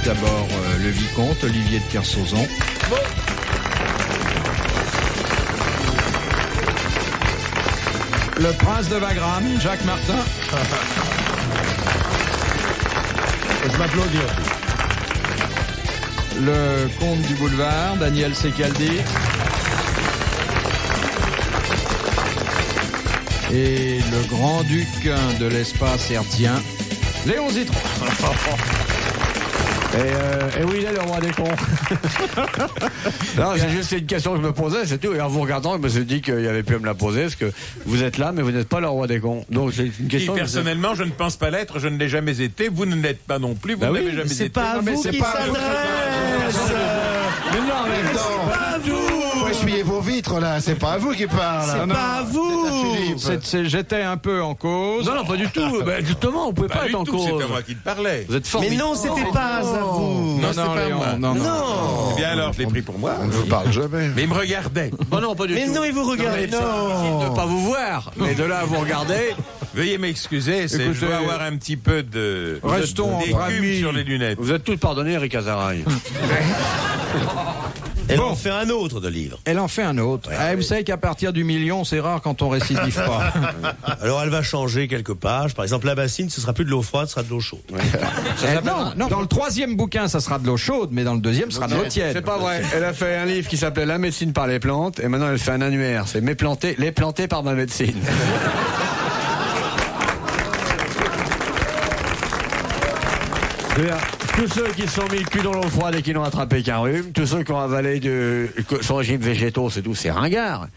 D'abord, le vicomte, Olivier de Kersauzon. Bon. Le prince de Wagram, Jacques Martin. Et je m'applaudis. Le comte du boulevard, Daniel Secaldi. Et le grand-duc de l'espace hertzien, Léon Zitron. Et où il est le roi des cons? Non, c'est juste une question que je me posais, c'est tout. Et en vous regardant, je me suis dit qu'il n'y avait plus à me la poser, parce que vous êtes là, mais vous n'êtes pas le roi des cons. Donc c'est une question. Personnellement, je ne pense pas l'être, je ne l'ai jamais été, vous ne l'êtes pas non plus, vous ne l'avez jamais été. C'est pas à vous qui s'adresse. Mais non, mais non. C'est pas à vous. Essuyez vos vitres là, c'est pas à vous qui parle. C'est pas à vous. J'étais un peu en cause. Non, pas du tout. Ben, justement, vous pouvez pas être en cause. C'était moi qui te parlais. Vous êtes fort. Mais non, c'était pas à vous. Non, c'est pas Léon, moi. non. Eh bien alors, je l'ai pris pour moi. On ne vous parle jamais. Mais il me regardait. Oh non, pas du Mais tout. non, il vous regarde. De ne pas vous voir, mais de là à vous regarder. Veuillez m'excuser, Écoutez, je dois avoir un petit peu de restons entre d'écume amis. sur les lunettes. Vous êtes tous pardonnés, Eric Azaraï. Elle en fait un autre de livre. Elle en fait un autre. Vous savez qu'à partir du million, c'est rare quand on récidive pas. Alors elle va changer quelques pages. Par exemple, la bassine, ce sera plus de l'eau froide, ce sera de l'eau chaude. Non, dans le troisième bouquin, ça sera de l'eau chaude, mais dans le deuxième, ce sera de l'eau tiède. C'est pas vrai. Elle a fait un livre qui s'appelait La médecine par les plantes, et maintenant elle fait un annuaire. C'est les plantés par ma médecine. Tous ceux qui se sont mis le cul dans l'eau froide et qui n'ont attrapé qu'un rhume, tous ceux qui ont avalé son régime végétaux, c'est tout, c'est ringard.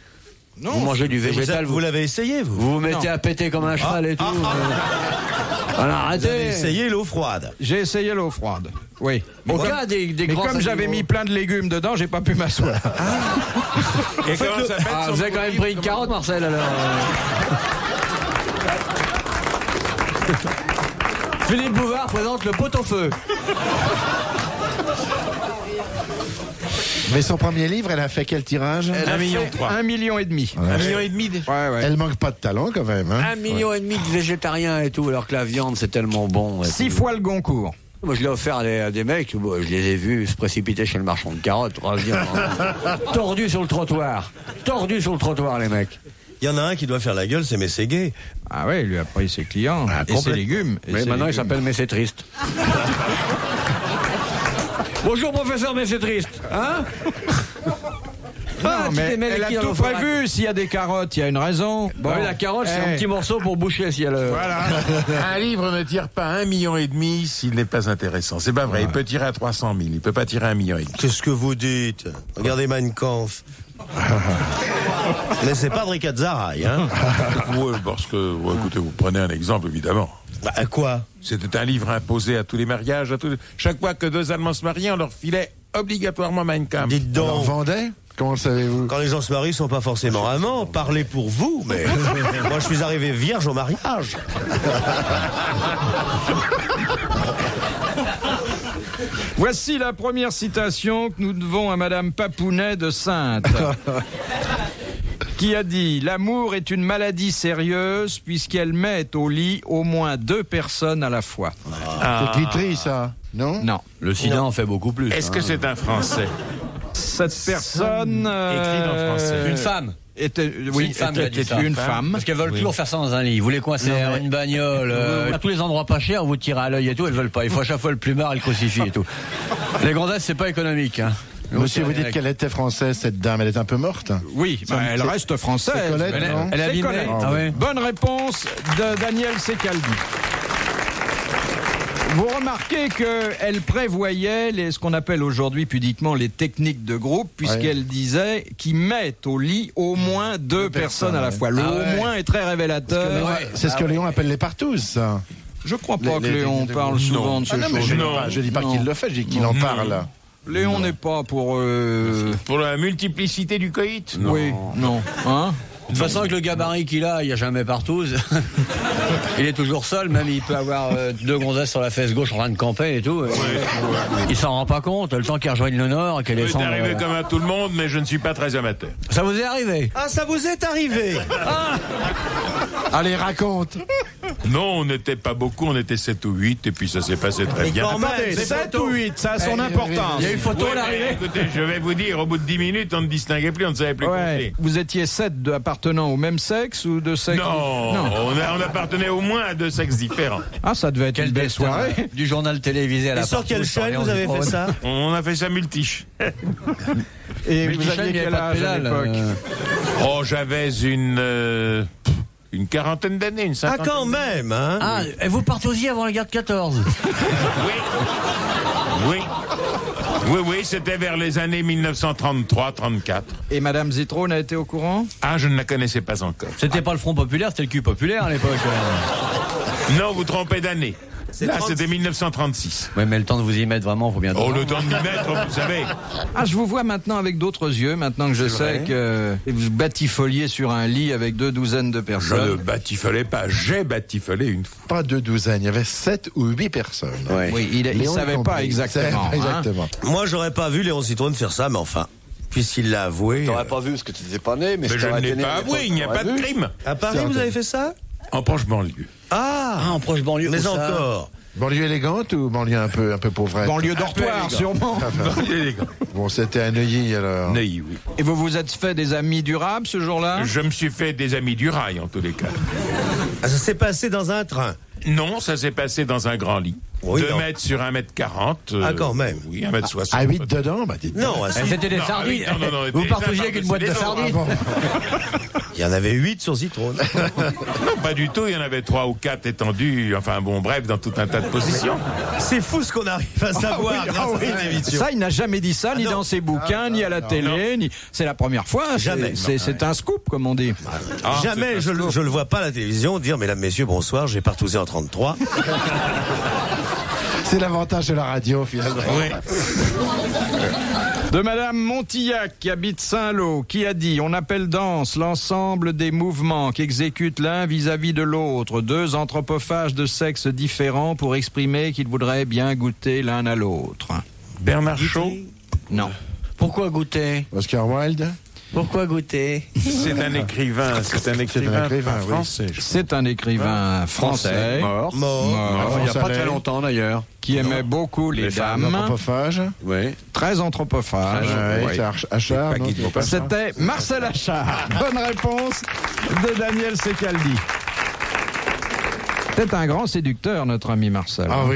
Non, vous mangez du végétal, Vous l'avez essayé, vous. vous vous mettez à péter comme un cheval et tout. Alors Vous arrêtez. avez essayé l'eau froide. j'ai essayé l'eau froide. Oui. Au cas des Mais grands comme j'avais animaux. mis plein de légumes dedans, j'ai pas pu m'asseoir. Et comment s'appelle Ah, son vous avez quand même livre, pris une comment- carotte, Marcel, alors. Philippe Bouvard présente le pot-au-feu. Mais son premier livre, elle a fait quel tirage? Elle a fait 1,5 million. 1,5 million. Ouais. Elle manque pas de talent quand même. Hein? 1,5 million de végétariens et tout, alors que la viande, c'est tellement bon. 6 fois le Goncourt. Moi, je l'ai offert à des mecs, je les ai vus se précipiter chez le marchand de carottes, revenir tordus sur le trottoir. Tordus sur le trottoir, les mecs. Il y en a un qui doit faire la gueule, c'est Mességuet. Ah ouais, il lui a pris ses clients et ses légumes. Mais maintenant, il s'appelle Mais c'est triste. Bonjour, professeur, mais c'est triste. Hein? Non, mais elle a tout prévu. S'il y a des carottes, il y a une raison. Bon, la carotte, c'est un petit morceau pour boucher si elle. Voilà. Un livre ne tire pas 1,5 million s'il n'est pas intéressant. C'est pas vrai. Il peut tirer à 300 000. Il peut pas tirer 1,5 million. Qu'est-ce que vous dites? Regardez Mein Kampf. Mais c'est pas de Ricazaraï, hein? Ouais, parce que, écoutez, vous prenez un exemple, évidemment. Bah, quoi? C'était un livre imposé à tous les mariages. Chaque fois que deux Allemands se mariaient, on leur filait obligatoirement Mein Kampf. Dites On en donc. vendait? Comment le savez-vous? Quand les gens se marient, ils sont pas forcément amants. Parlez pour vous, mais moi je suis arrivé vierge au mariage. Voici la première citation que nous devons à Madame Papounet de Saintes, qui a dit « L'amour est une maladie sérieuse puisqu'elle met au lit au moins 2 personnes à la fois. C'est Guitry, ça, non? » Non. Le sida en fait beaucoup plus. Est-ce que c'est un Français? Cette personne... Écrite en français. Une femme. Était, C'est oui, une femme qui a dit était ça. une femme. Parce qu'elles veulent toujours faire ça dans un lit. Vous les coincez à une bagnole, à tous les endroits pas chers, vous tirez à l'œil et tout, elles veulent pas. Il faut à chaque fois le plumard et le crucifix et tout. Les gonzesses, c'est pas économique. Hein. Monsieur, vous dites qu'elle était française, cette dame, elle est un peu morte? Oui, elle reste française. c'est Colette, non? Elle est C'est abîmée. Colette. Ah ouais. Bonne réponse de Daniel Secaldi. Vous remarquez qu'elle prévoyait ce qu'on appelle aujourd'hui pudiquement les techniques de groupe, puisqu'elle disait qu'ils mettent au lit au moins 2 personnes à la fois. Le au moins est très révélateur. C'est ce que Léon appelle les partouzes, ça. Je crois pas que Les Léon techniques de parle groupe. souvent de ces Ah non, mais choses. je dis pas Non. qu'il le fait, je dis qu'il en parle. Léon n'est pas pour... Pour la multiplicité du coït? Oui, non. Hein? De toute façon, avec le gabarit qu'il a, il n'y a jamais partouze. Il est toujours seul, même il peut avoir 2 gonzesses sur la fesse gauche en train de camper et tout. Il s'en rend pas compte, le temps qu'il rejoigne le nord et qu'elle C'est descende. arrivé comme à tout le monde, mais je ne suis pas très amateur. Ça vous est arrivé? Ah, ça vous est arrivé? Allez, raconte. Non, on n'était pas beaucoup, on était 7 ou 8, et puis ça s'est passé très bien. Attendez, 7 ou 8, ça a son importance. Il y a une photo à l'arrivée. Écoutez, je vais vous dire, au bout de 10 minutes, on ne distinguait plus, on ne savait plus compter. Vous étiez 7 appartenant au même sexe ou de sexe Non, on appartenait au moins à 2 sexes différents. Ah, ça devait être une belle soirée. Du journal télévisé à la Et sur quelle chaîne vous avez fait ça? On a fait ça multiche. Et Mais vous aviez quel âge à l'époque? Oh, j'avais une quarantaine d'années, une Ah, cinquantaine. quand même, hein? Ah, et vous partez aussi avant la guerre de 14. Oui, c'était vers les années 1933-34. Et Madame Zitrone a été au courant? Ah, je ne la connaissais pas encore. C'était pas le Front Populaire, c'était le cul populaire à l'époque. Non, vous trompez d'année. Là, c'était 1936. Ouais, mais le temps de vous y mettre vraiment, faut bien. Oh, le temps de m'y mettre, vous savez. Ah, je vous vois maintenant avec d'autres yeux, maintenant que je sais que vous batifoliez sur un lit avec 2 douzaines de Je personnes. ne batifolais pas, j'ai batifolé une fois. Pas 2 douzaines, il y avait 7 ou 8 personnes. Oui, il Léon savait est pas compris. exactement. C'est- Exactement. Moi, j'aurais pas vu Léon Zitrone faire ça, mais enfin, puisqu'il l'a avoué. T'aurais pas vu parce que tu n'étais pas né, mais Mais je ne l'ai pas avoué, il n'y a pas de crime. À Paris, vous avez fait ça? En proche banlieue. Ah, Ah, en proche banlieue. mais où ça encore. Banlieue élégante ou banlieue un peu pauvrette? Banlieue dortoir, sûrement. Bon, c'était à Neuilly alors. Neuilly, oui. Et vous vous êtes fait des amis durables ce jour-là? Je me suis fait des amis du rail, en tous les cas. Ah, ça s'est passé dans un train. Non, ça s'est passé dans un grand lit. Oui, 2 non. mètres sur 1m40. Ah, quand même. Oui, 1m60. À 8 dedans? Bah, dites. Non, ah, si. C'était des Non, sardines. oui, non, Vous des- partagez non, avec une c'est boîte de des autres. sardines. Il y en avait 8 sur Zitrone. Non, pas du tout, il y en avait 3 ou 4 étendus, enfin bon, bref, dans tout un tas de positions. C'est fou ce qu'on arrive à savoir grâce à cette émission. Ça, il n'a jamais dit ça, ni dans ses bouquins, ni à la télé, ni. C'est la première fois. Jamais. C'est un scoop, comme on dit. Ah, Jamais c'est je le vois pas à la télévision dire, mesdames, messieurs, bonsoir, j'ai partousé en 33. C'est l'avantage de la radio, finalement. Oui. De Madame Montillac, qui habite Saint-Lô, qui a dit: on appelle danse l'ensemble des mouvements qu'exécutent l'un vis-à-vis de l'autre 2 anthropophages de sexes différents pour exprimer qu'ils voudraient bien goûter l'un à l'autre. Bernard Shaw, Non. Pourquoi goûter? Oscar Wilde? Pourquoi goûter? c'est un écrivain, écrivain, oui. français. C'est un écrivain français, Mort. Mort. Il n'y a pas Soleil. très longtemps d'ailleurs. qui aimait beaucoup les dames, Anthropophage? Oui. très anthropophage. Ouais, Oui. c'est Achard, non? C'est pas ça? C'était Marcel Achard. Bonne réponse de Daniel Secaldi. C'était un grand séducteur, notre ami Marcel. Ah oui,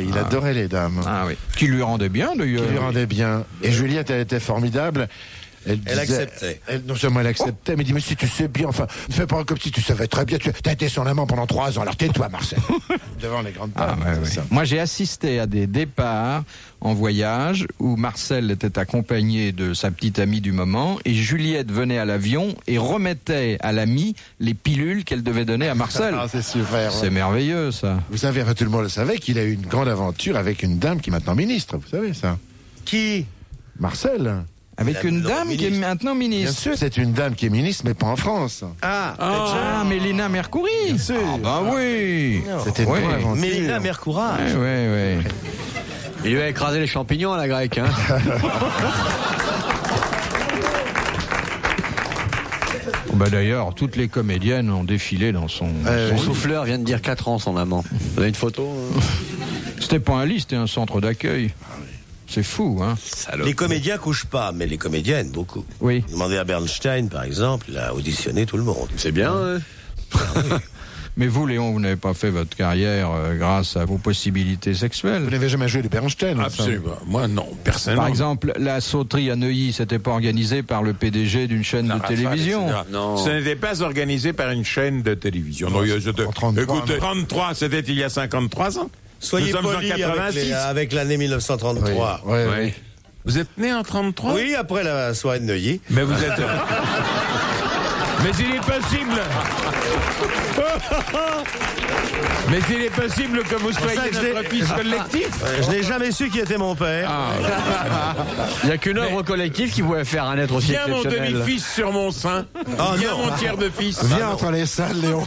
il adorait les dames. Ah oui. Qui lui rendait bien, d'ailleurs. Qui lui rendait bien. Et Juliette, elle était formidable. Elle acceptait. Non seulement elle acceptait, mais elle dit, mais si tu sais bien, enfin, ne fais pas comme si tu savais très bien, tu as été son amant pendant 3 ans, alors tais-toi, Marcel. Devant les grandes Ah, dames. ouais, c'est ouais. ça. Moi, j'ai assisté à des départs en voyage où Marcel était accompagné de sa petite amie du moment et Juliette venait à l'avion et remettait à l'amie les pilules qu'elle devait donner à Marcel. Ah, c'est super. C'est merveilleux, ça. Vous savez, enfin, tout le monde le savait, qu'il a eu une grande aventure avec une dame qui est maintenant ministre, vous savez ça. Qui? Marcel. Avec La- une non, dame qui est ministre. maintenant Bien ministre. sûr, c'est une dame qui est ministre, mais pas en France. Ah, Mélina Mercouri. Bien sûr. Ah, bah oui. C'était une Oui. grande aventure. Mélina Mercourage. Ouais, ouais, ouais. Il lui a écrasé les champignons à la grecque. Hein. Bah d'ailleurs, toutes les comédiennes ont défilé dans son. Son souffleur vient de dire 4 ans son amant. Vous avez une photo? C'était pas un lit, c'était un centre d'accueil. C'est fou, hein. Les comédiens couchent pas, mais les comédiennes, beaucoup. Oui. Demandez à Bernstein, par exemple, il a auditionné tout le monde. C'est bien. Mais vous, Léon, vous n'avez pas fait votre carrière grâce à vos possibilités sexuelles. Vous n'avez jamais joué de Bernstein, enfin. Absolument. Moi, non, personnellement. Par exemple, la sauterie à Neuilly, c'était pas organisé par le PDG d'une chaîne de télévision. Non. Ce n'était pas organisé par une chaîne de télévision. Non, En 33, écoutez, non. 33, c'était il y a 53 ans. Soyez Nous sommes en polis 86. avec l'année 1933. Oui, oui. Vous êtes né en 33? Oui, après la soirée de Neuilly. Mais vous êtes. Mais il est possible. Mais il est possible que vous soyez ça que j'ai- notre fils collectif. Je n'ai jamais su qui était mon père. Il n'y a qu'une œuvre collective qui pouvait faire un être aussi Viens mon exceptionnel. demi-fils sur mon sein. Viens non. mon tiers de fils. Viens entre les salles, Léon.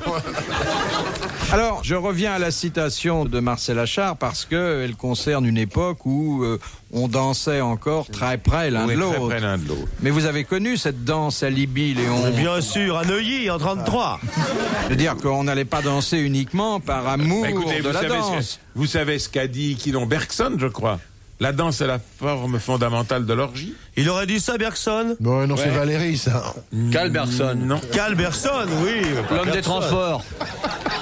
Alors, je reviens à la citation de Marcel Achard parce que elle concerne une époque où on dansait encore très près l'un Oui, de très l'autre. près l'un de l'autre. Mais vous avez connu cette danse à Libye, Léon? Bien sûr, à Neuilly, en 33. 33. Je veux dire qu'on n'allait pas danser uniquement par amour Bah, écoutez, de la danse. vous savez ce qu'a dit Bergson, je crois. La danse est la forme fondamentale de l'orgie. Il aurait dit ça, Bergson? Bon, non, c'est Valérie, ça. Calberson. Non. Cal Bergson, oui. L'homme des transports.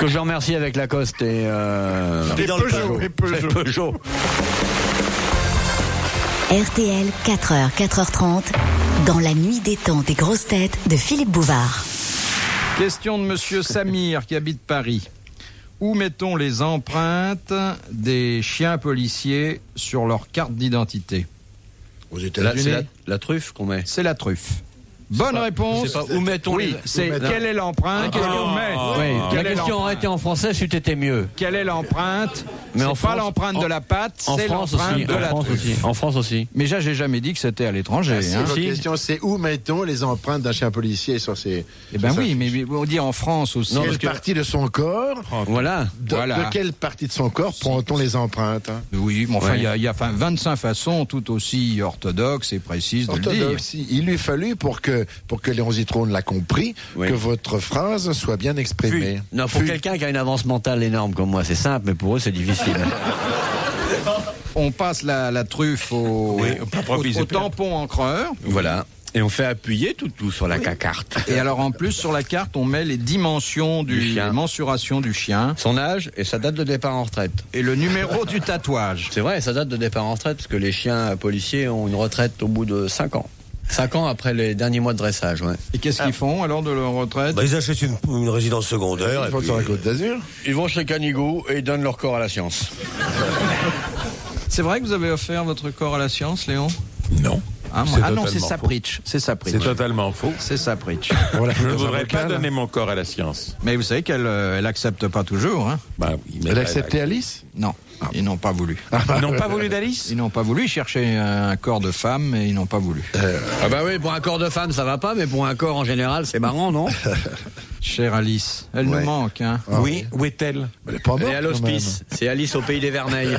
Que je remercie avec Lacoste et Dans le Peugeot. RTL, 4h, 4h30, dans la nuit détente des grosses têtes de Philippe Bouvard. Question de monsieur Samir qui habite Paris. Où mettons les empreintes des chiens policiers sur leur carte d'identité? Aux Là, États-Unis. c'est la truffe qu'on met. C'est la truffe. Bonne réponse. C'est pas où mettons Oui, c'est quelle est l'empreinte Ah, qu'on met. Oui, la Quelle est question aurait été en français, c'eût été mieux. Quelle est l'empreinte? Mais C'est en pas France- l'empreinte de la patte, En c'est France l'empreinte aussi. de En la France truffe. aussi. En France aussi. Mais j'ai jamais dit que c'était à l'étranger. Si, hein. votre question, c'est où mettons les empreintes d'un chien policier sur ses... Eh ben sur sa oui, fiche. mais on dit en France aussi. Quelle partie de son corps Voilà. Voilà. De quelle partie de son corps prend-on les empreintes, hein? Oui, mais enfin, Ouais. il y a 25 façons tout aussi orthodoxes et précises de le dire. Orthodoxe. Il lui fallut pour que Léon Zitrone l'a compris, Oui. que votre phrase soit bien exprimée. Non, pour quelqu'un qui a une avance mentale énorme comme moi, c'est simple, mais pour eux, c'est difficile. On passe la truffe au tampon encreur. Voilà. Et on fait appuyer tout sur la carte. Et alors en plus sur la carte on met les dimensions Du chien. les mensurations du chien Son âge et sa date de départ en retraite. et le numéro du tatouage. C'est vrai, sa date de départ en retraite, parce que les chiens policiers ont une retraite au bout de 5 ans. 5 ans après les derniers mois de dressage, ouais. Et qu'est-ce qu'ils font alors de leur retraite? Bah, ils achètent une résidence secondaire. Il et faut puis- sur la Côte d'Azur. Ils vont chez Canigou et ils donnent leur corps à la science. C'est vrai que vous avez offert votre corps à la science, Léon? Non. Ah, C'est non, totalement c'est faux. Sapritch. C'est Sapritch. C'est totalement faux. C'est Sapritch. On l'a fait Je ne dans un voudrais pas bocal. donner mon corps à la science. Mais vous savez qu'elle elle accepte pas toujours, hein? Bah oui, mais Elle a accepté Alice? Non, ils n'ont pas voulu. Ils n'ont pas voulu d'Alice. Ils n'ont pas voulu, ils cherchaient un corps de femme et ils n'ont pas voulu. Ah bah oui, pour un corps de femme, ça va pas, mais pour un corps en général, c'est marrant, non? Chère Alice, elle nous manque, hein? Ah Oui, où est-elle? Elle est pas morte, Elle est à quand l'hospice. C'est Alice au pays des Vermeils.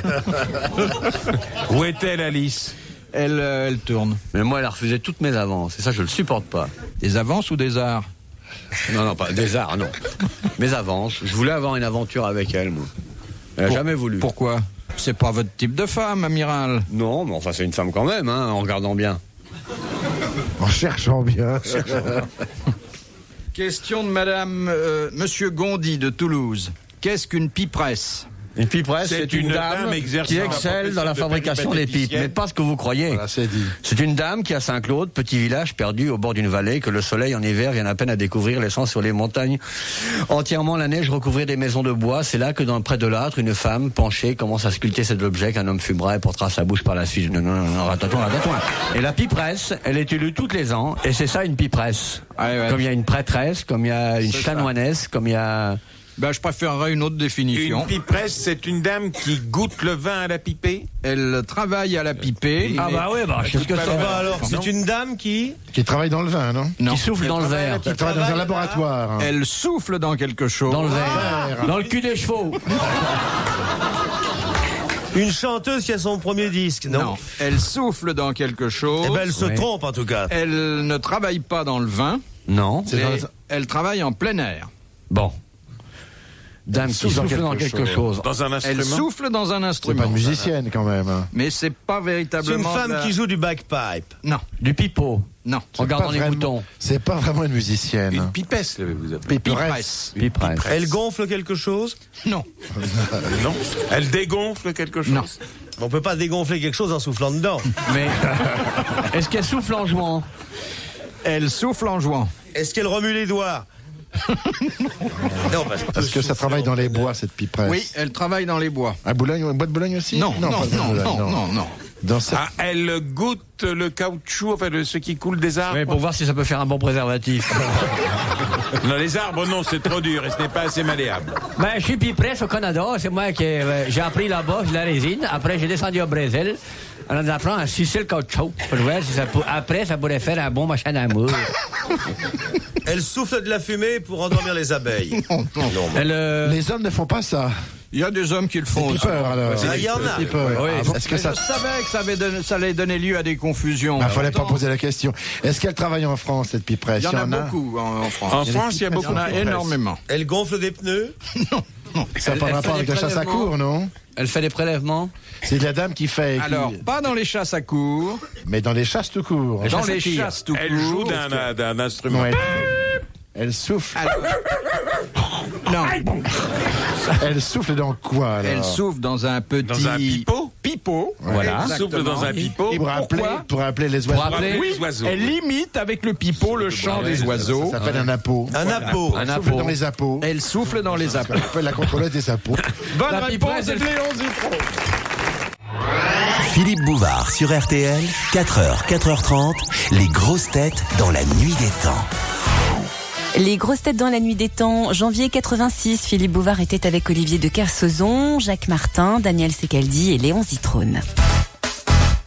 Où est-elle, Alice? Elle tourne. Mais moi, elle a refusé toutes mes avances. Et ça, je le supporte pas. Des avances ou des arts? Non, pas des arts, non. Mes avances. Je voulais avoir une aventure avec elle, moi. Elle a jamais voulu. Pourquoi? C'est pas votre type de femme, amiral. Non, mais enfin, c'est une femme quand même, hein, en regardant bien. même. En cherchant bien. Question de Monsieur Gondy de Toulouse. Qu'est-ce qu'une piperesse? Une piperesse, C'est c'est une une dame dame exerçant qui la excelle dans la profession de fabrication des pipes. péripatéticienne. Mais pas ce que vous croyez. Voilà, c'est dit. C'est une dame qui, à Saint-Claude, petit village perdu au bord d'une vallée, que le soleil en hiver vient à peine à découvrir, laissant sur les montagnes entièrement la neige recouvrir des maisons de bois. C'est là que, près de l'âtre, une femme penchée commence à sculpter cet objet qu'un homme fubra et portera à sa bouche par la suite. Non, ratatouin. Et la piperesse, elle est élue tous les ans, et c'est ça une piperesse. Ouais. Comme il y a une prêtresse, comme il y a une C'est ça. chanoinesse, comme il y a... Ben, je préférerais une autre définition. Une piperesse, c'est une dame qui goûte le vin à la pipée. Elle travaille à la pipée. Ah mais- bah oui, bah, je sais ce que c'est. Ah bah alors, c'est une dame qui Qui travaille dans le vin, non? Non. Qui souffle dans le verre. Qui travaille dans un laboratoire. hein. Elle souffle dans quelque chose. Dans le verre. Dans le cul des chevaux. Une chanteuse qui a son premier disque, non, Non. Elle souffle dans quelque chose. Eh ben, elle se Ouais. trompe en tout cas. Elle ne travaille pas dans le vin. Non. C'est Mais dans- elle travaille en plein air. Bon. Dame qui souffle dans souffle dans quelque quelque chose. Dans un Elle instrument. souffle dans un C'est instrument. pas une musicienne, quand même. hein. Mais c'est pas C'est une véritablement. femme de la- qui joue du bagpipe. Non, Du pipeau. non. En regardant Pas les vraiment- boutons. C'est pas vraiment une musicienne. Une pipesse, vous appelez. Piperesse. Piperesse. Elle gonfle quelque chose. Non, Non. Elle dégonfle quelque chose. non. On peut pas dégonfler quelque chose en soufflant dedans. Mais est-ce qu'elle souffle en jouant? Elle souffle en jouant. Est-ce qu'elle remue les doigts? Non, Parce que ça travaille dans les bois, cette piperesse. Oui, elle travaille dans les bois. À Boulogne, un bois de Boulogne aussi? Non, non, pas de non, Boulogne, non. Dans cette... Ah, elle goûte le caoutchouc, enfin, ce qui coule des arbres. Oui, pour voir si ça peut faire un bon préservatif. Non, les arbres, non, c'est trop dur et ce n'est pas assez malléable. Ben, je suis piperesse au Canada. C'est moi qui j'ai appris là-bas la résine. Après, j'ai descendu au Brésil. On apprend à sucer le caoutchouc. Pour voir si ça après, ça pourrait faire un bon machin d'amour. Elle souffle de la fumée pour endormir les abeilles. Non. Les hommes ne font pas ça. Il y a des hommes qui le font. Peur, alors. Il y en a. Est-ce que Je savais que ça allait donner lieu à des confusions. Il fallait pas poser la question. Est-ce qu'elle travaille en France, cette piperesse? Il y en a beaucoup en France. En France, il y a beaucoup. Il y en a énormément. Elle gonfle des pneus. Ça n'a pas rapport avec la chasse à cours, non? Elle fait des prélèvements. C'est la dame qui fait. Alors, pas dans les chasses à cours, Mais dans les chasses tout court. dans les chasses tout Elle joue court. d'un instrument. Ouais. Elle souffle. Non, Elle souffle dans quoi, alors? elle souffle dans un petit... Dans un pipeau. Pipeau. Voilà. Elle souffle dans un pipeau. Et Pour appeler les oiseaux. Oui, les oiseaux. elle imite avec le pipeau le chant des oiseaux. Ça s'appelle un appôt. Un appôt. Elle souffle dans les appos. Elle souffle dans les Ça appels. s'appelle la contrôleuse des appos. Bonne La réponse piperesse, de elle- Léon Zitrone. Philippe Bouvard sur RTL, 4h, 4h30, les grosses têtes dans la nuit des temps. Les grosses têtes dans la nuit des temps, janvier 86, Philippe Bouvard était avec Olivier de Kersauzon, Jacques Martin, Daniel Secaldi et Léon Zitrone.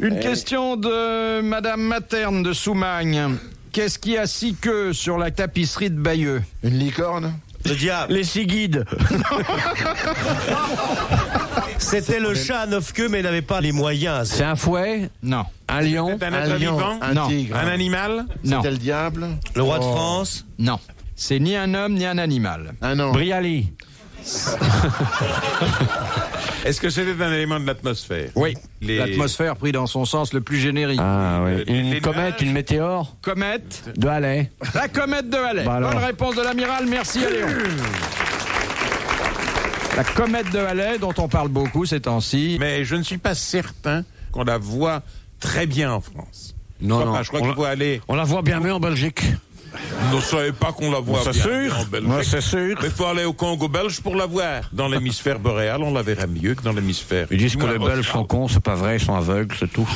Une question de Madame Materne de Soumagne. Qu'est-ce qui a 6 queues sur la tapisserie de Bayeux? Une licorne? Le diable. Les 6 guides. C'était le chat à 9 queues, mais il n'avait pas les moyens. C'est un fouet, Non. un lion. C'est un Un être lion, vivant. un Non. tigre. Un animal. Non. C'était le diable? Le roi de France. Non. C'est ni un homme ni un animal. Ah non. Briali. Est-ce que c'était un élément de l'atmosphère? Oui. Les- L'atmosphère pris dans son sens le plus générique. Ah oui. Une les comète, nuages. une météore Comète. de Halley. La comète de Halley. Bah alors. Bonne réponse de l'amiral. Merci à Léon. La comète de Halley, dont on parle beaucoup ces temps-ci. Mais je ne suis pas certain qu'on la voit très bien en France. Non, non. Je crois qu'il faut aller. On la voit bien mieux en Belgique. Ne savez pas qu'on la voit C'est bien sûr. en Belgique. Moi, c'est sûr. Mais il faut aller au Congo belge pour la voir. Dans l'hémisphère boréal, on la verra mieux que dans l'hémisphère. Ils disent que Moi, les Belges sont cons, c'est pas vrai, ils sont aveugles, c'est tout.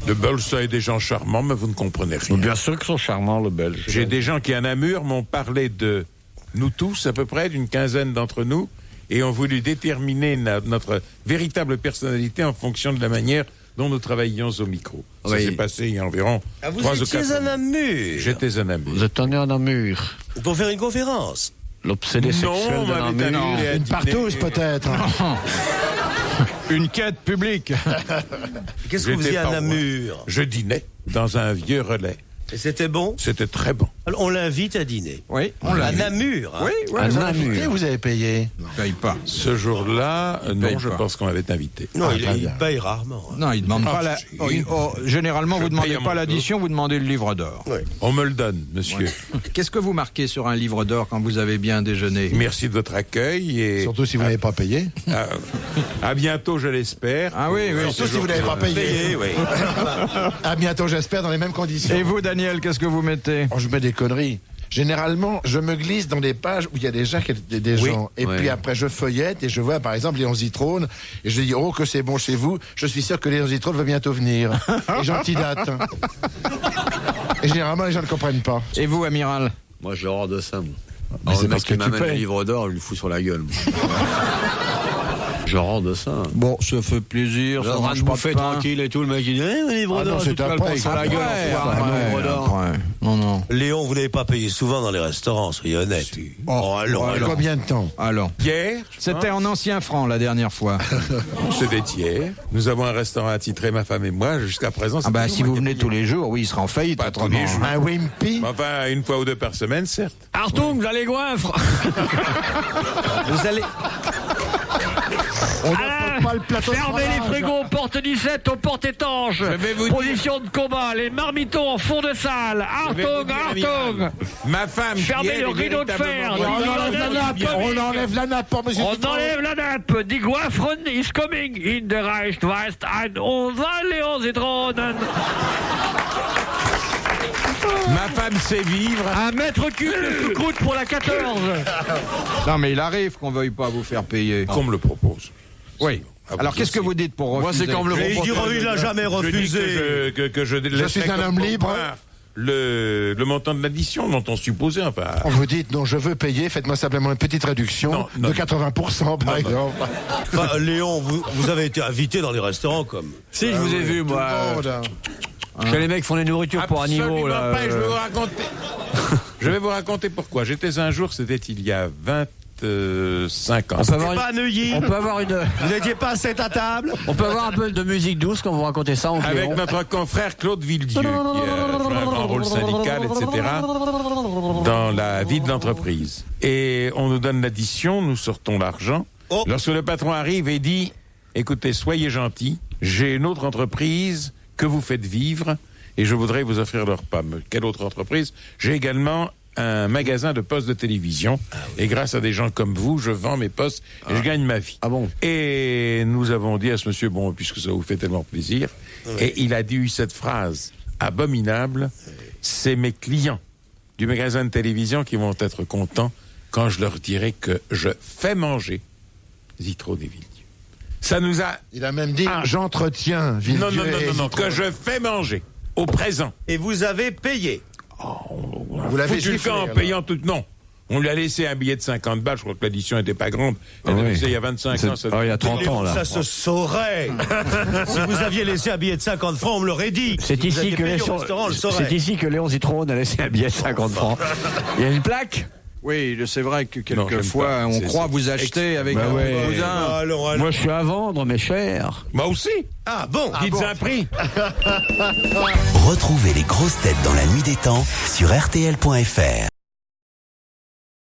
Les Belges, ça est des gens charmants, mais vous ne comprenez rien. Bien sûr qu'ils sont charmants, les Belges. J'ai des gens qui, à Namur, m'ont parlé de nous tous, à peu près, d'une quinzaine d'entre nous, et ont voulu déterminer notre véritable personnalité en fonction de la manière dont nous travaillions au micro. Ça Oui. s'est passé il y a environ Vous 3 ou étiez 4 à mois. Namur. J'étais un ami. Vous êtes né à Namur. Pour faire une conférence. L'obsédé Non, sexuel on de m'avait Namur. invité à Une dîner. partouze, peut-être. Une quête publique. Qu'est-ce que vous J'étais faisiez à pas roi. Namur? Je dînais dans un vieux relais. Et c'était bon? C'était très bon. Alors, on l'invite à dîner. Oui, on l'a À vu. Namur. Hein. Oui, oui. À Et Namur. vous avez payé? On paye pas. Ce jour-là, non, paye je pas. pense qu'on m'avait invité. Non, Ah, il très bien. paye rarement. Hein. Non, il demande pas la. si. Généralement, vous Je demandez paye à pas mon l'addition, vous demandez le livre d'or. On me le donne, monsieur. Qu'est-ce que vous marquez sur un livre d'or quand vous avez bien déjeuné? Merci de votre accueil et Surtout si vous n'avez pas payé. à bientôt, je l'espère. Ah oui, oui. Surtout si vous n'avez pas payé. oui. À bientôt, j'espère, dans les mêmes conditions. Et vous, Daniel, qu'est-ce que vous mettez? Oh, je mets des conneries. Généralement, je me glisse dans des pages où il y a déjà des gens. Et Ouais. puis après, je feuillette et je vois, par exemple, Léon Zitrone. Et je dis, oh, que c'est bon chez vous. Je suis sûr que Léon Zitrone va bientôt venir. Et j'antidate. Et généralement, les gens ne comprennent pas. Et vous, amiral? Moi, j'ai horreur de ça, moi. Mais Alors, c'est le mec parce qui que tu m'amène un payes. livre d'or, je lui fous sur la gueule. J'ai horreur de ça. Bon, ça fait plaisir. Je Ça range mange pas de bouffer pain. tranquille et tout, le mec il dit livre Ah non, d'or, c'est tu te après, le prends sur la après, gueule, Ouais, enfoiré, après, livre d'or. après. Non, non. Léon, vous n'avez pas payé souvent dans les restaurants, soyez honnête. Oh, allons, allons. Combien de temps? Alors. Hier, C'était en ancien franc la dernière fois. c'était hier. Nous avons un restaurant attitré, ma femme et moi. Jusqu'à présent, Ah bah c'est si vous venez tous les jours, oui, il sera en faillite. Pas tous autrement. les jours. Un Wimpy? Enfin, une fois ou deux par semaine, certes. Artung, vous allez goinfre. Vous allez. On n'offre pas le plateau de Fermez les fromage. frigos, porte 17 aux portes étanches. vais vous Position de combat, les marmitons en fond de salle. Artung, Artung. Ma femme, Fermez qui, elle, le est rideau de fer. véritablement- On enlève la nappe. On enlève la nappe pour monsieur On Zitrone. enlève la nappe. Die Goiffren is coming in the Reichsweist and on va Léon Zitronen. Ma femme sait vivre. 1 mètre cube de choucroute pour la 14. Non mais il arrive qu'on veuille pas vous faire payer. Qu'on me le propose. Oui. Ah, Alors vous qu'est-ce que aussi. vous dites pour refuser? Moi, c'est quand me le Mais il l'a jamais Je dis refusé. que je suis laisserai un comme homme libre. comptoir Le montant de l'addition dont on supposait, enfin. Vous dites, non, je veux payer, faites-moi simplement une petite réduction Non, non. de 80%, par exemple. Enfin, Léon, vous avez été invité dans les restaurants comme. Si, je vous ai vu, moi. Tout le monde. Chez les mecs qui font des nourritures pour animaux, là. Pas, je vais vous raconter pourquoi. J'étais un jour, c'était il y a 25 ans. On peut avoir Pas à Neuilly. On peut avoir une. Vous n'étiez pas assez à table. On peut avoir un peu de musique douce quand vous racontez ça. Avec notre confrère Claude Villedieu, qui a joué un grand rôle syndical, etc., dans la vie de l'entreprise. Et on nous donne l'addition, nous sortons l'argent. Oh. Lorsque le patron arrive et dit, écoutez, soyez gentils, j'ai une autre entreprise que vous faites vivre et je voudrais vous offrir le repas. Mais quelle autre entreprise? J'ai également un magasin de postes de télévision et grâce à des gens comme vous, je vends mes postes et je gagne ma vie. Ah bon? Et nous avons dit à ce monsieur, bon, puisque ça vous fait tellement plaisir, et il a dit cette phrase abominable, c'est mes clients du magasin de télévision qui vont être contents quand je leur dirai que je fais manger Zietron et Villedieu. Ça nous a... Il a même dit, j'entretiens Villedieu. Non, que je fais manger au présent. Et vous avez payé. Vous l'avez Foutu le giflé, camp en alors. payant tout... Non. On lui a laissé un billet de 50 balles, je crois que l'addition n'était pas grande. Elle avait laissé il y a 25 ans. Ça... il y a 30 ans, là. Ça se saurait. Si vous aviez laissé un billet de 50 francs, on me l'aurait dit. C'est Si vous ici aviez que payé Léon- au restaurant, on le saurait. c'est ici que Léon Zitrone a laissé un billet de 50 francs. Il y a une plaque? Oui, c'est vrai que Non, quelquefois, j'aime pas. on C'est- croit c'est vous acheter avec un ouais. cousin. Alors, Moi, je suis à vendre, mais cher. Moi aussi. Ah bon. Dites un prix. Retrouvez les grosses têtes dans la nuit des temps sur RTL.fr.